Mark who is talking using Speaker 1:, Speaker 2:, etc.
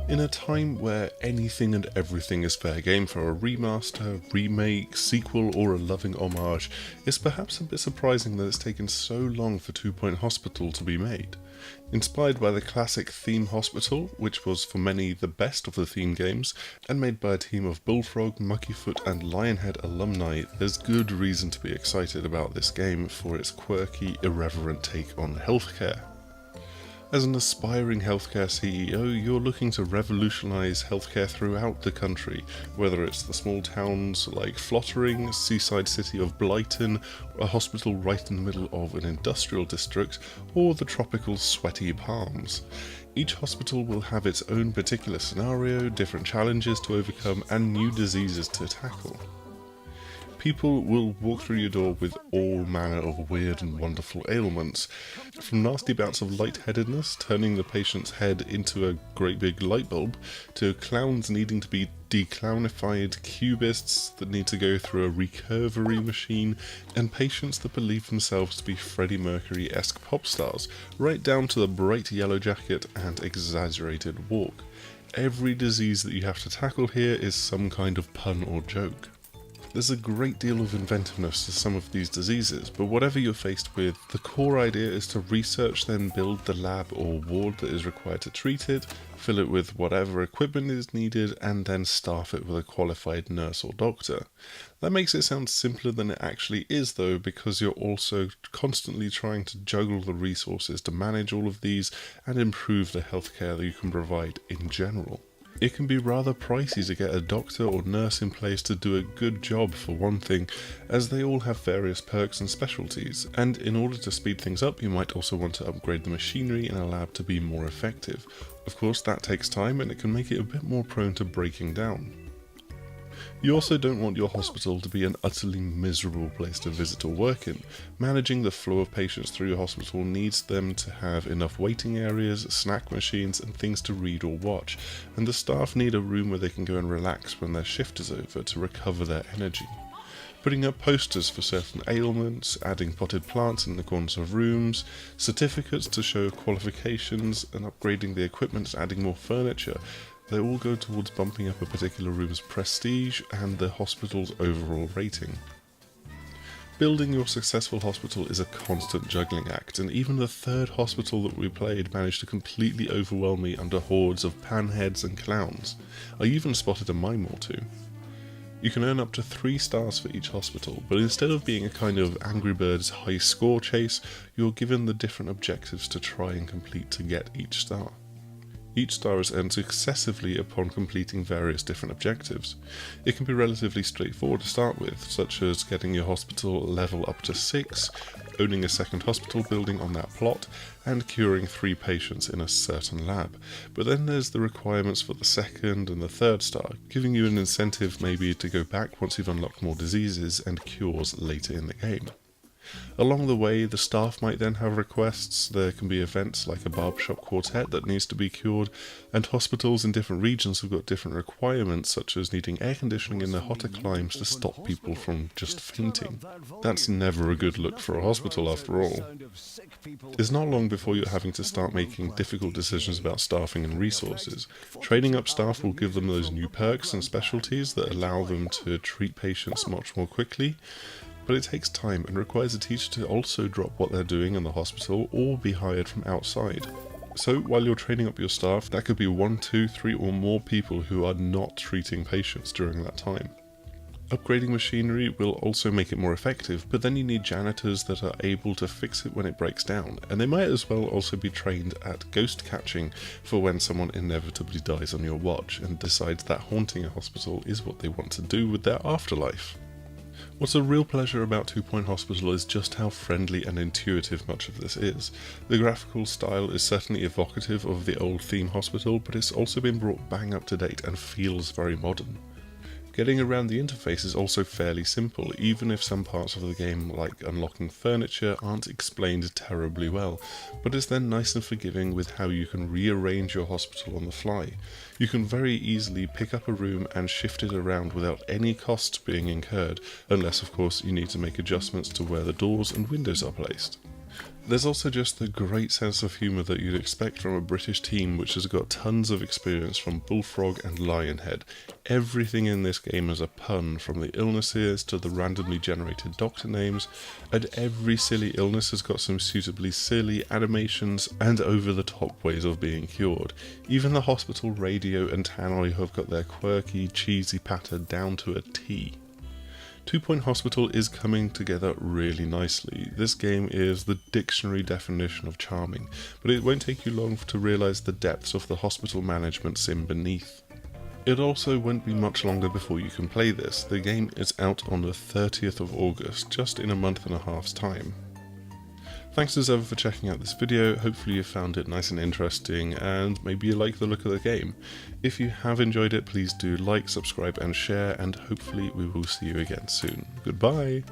Speaker 1: In a time where anything and everything is fair game for a remaster, remake, sequel or a loving homage, it's perhaps a bit surprising that it's taken so long for 2 Point Hospital to be made. Inspired by the classic Theme Hospital, which was for many the best of the theme games, and made by a team of Bullfrog, Muckyfoot and Lionhead alumni, there's good reason to be excited about this game for its quirky, irreverent take on healthcare. As an aspiring healthcare CEO, you're looking to revolutionise healthcare throughout the country, whether it's the small towns like Flottering, seaside city of Blyton, a hospital right in the middle of an industrial district, or the tropical sweaty Palms. Each hospital will have its own particular scenario, different challenges to overcome, and new diseases to tackle. People will walk through your door with all manner of weird and wonderful ailments, from nasty bouts of lightheadedness, turning the patient's head into a great big light bulb, to clowns needing to be declownified, cubists that need to go through a recovery machine, and patients that believe themselves to be Freddie Mercury-esque pop stars, right down to the bright yellow jacket and exaggerated walk. Every disease that you have to tackle here is some kind of pun or joke. There's a great deal of inventiveness to some of these diseases, but whatever you're faced with, the core idea is to research, then build the lab or ward that is required to treat it, fill it with whatever equipment is needed, and then staff it with a qualified nurse or doctor. That makes it sound simpler than it actually is though, because you're also constantly trying to juggle the resources to manage all of these and improve the healthcare that you can provide in general. It can be rather pricey to get a doctor or nurse in place to do a good job for one thing, as they all have various perks and specialties, and in order to speed things up you might also want to upgrade the machinery in a lab to be more effective. Of course that takes time and it can make it a bit more prone to breaking down. You also don't want your hospital to be an utterly miserable place to visit or work in. Managing the flow of patients through your hospital needs them to have enough waiting areas, snack machines and things to read or watch, and the staff need a room where they can go and relax when their shift is over to recover their energy. Putting up posters for certain ailments, adding potted plants in the corners of rooms, certificates to show qualifications, and upgrading the equipment, adding more furniture, they all go towards bumping up a particular room's prestige and the hospital's overall rating. Building your successful hospital is a constant juggling act, and even the third hospital that we played managed to completely overwhelm me under hordes of panheads and clowns. I even spotted a mime or two. You can earn up to 3 stars for each hospital, but instead of being a kind of Angry Birds high score chase, you're given the different objectives to try and complete to get each star. Each star is earned successively upon completing various different objectives. It can be relatively straightforward to start with, such as getting your hospital level up to 6, owning a second hospital building on that plot, and curing 3 patients in a certain lab. But then there's the requirements for the second and the third star, giving you an incentive maybe to go back once you've unlocked more diseases and cures later in the game. Along the way, the staff might then have requests. There can be events like a barbershop quartet that needs to be cured, and hospitals in different regions have got different requirements, such as needing air conditioning in the hotter climes to stop people from just fainting. That's never a good look for a hospital after all. It's not long before you're having to start making difficult decisions about staffing and resources. Training up staff will give them those new perks and specialties that allow them to treat patients much more quickly, but it takes time and requires a teacher to also drop what they're doing in the hospital or be hired from outside. So while you're training up your staff, that could be 1, 2, 3 or more people who are not treating patients during that time. Upgrading machinery will also make it more effective, but then you need janitors that are able to fix it when it breaks down, and they might as well also be trained at ghost catching for when someone inevitably dies on your watch and decides that haunting a hospital is what they want to do with their afterlife. What's a real pleasure about 2 Point Hospital is just how friendly and intuitive much of this is. The graphical style is certainly evocative of the old theme hospital, but it's also been brought bang up to date and feels very modern. Getting around the interface is also fairly simple, even if some parts of the game, like unlocking furniture, aren't explained terribly well, but it's then nice and forgiving with how you can rearrange your hospital on the fly. You can very easily pick up a room and shift it around without any costs being incurred, unless of course you need to make adjustments to where the doors and windows are placed. There's also just the great sense of humour that you'd expect from a British team which has got tons of experience from Bullfrog and Lionhead. Everything in this game is a pun, from the illnesses to the randomly generated doctor names, and every silly illness has got some suitably silly animations and over-the-top ways of being cured. Even the hospital radio and tannoy have got their quirky, cheesy patter down to a T. 2 Point Hospital is coming together really nicely. This game is the dictionary definition of charming, but it won't take you long to realise the depths of the hospital management sim beneath. It also won't be much longer before you can play this. The game is out on the 30th of August, just in a month and a half's time. Thanks as ever for checking out this video. Hopefully you found it nice and interesting, and maybe you like the look of the game. If you have enjoyed it, please do like, subscribe and share, and hopefully we will see you again soon. Goodbye!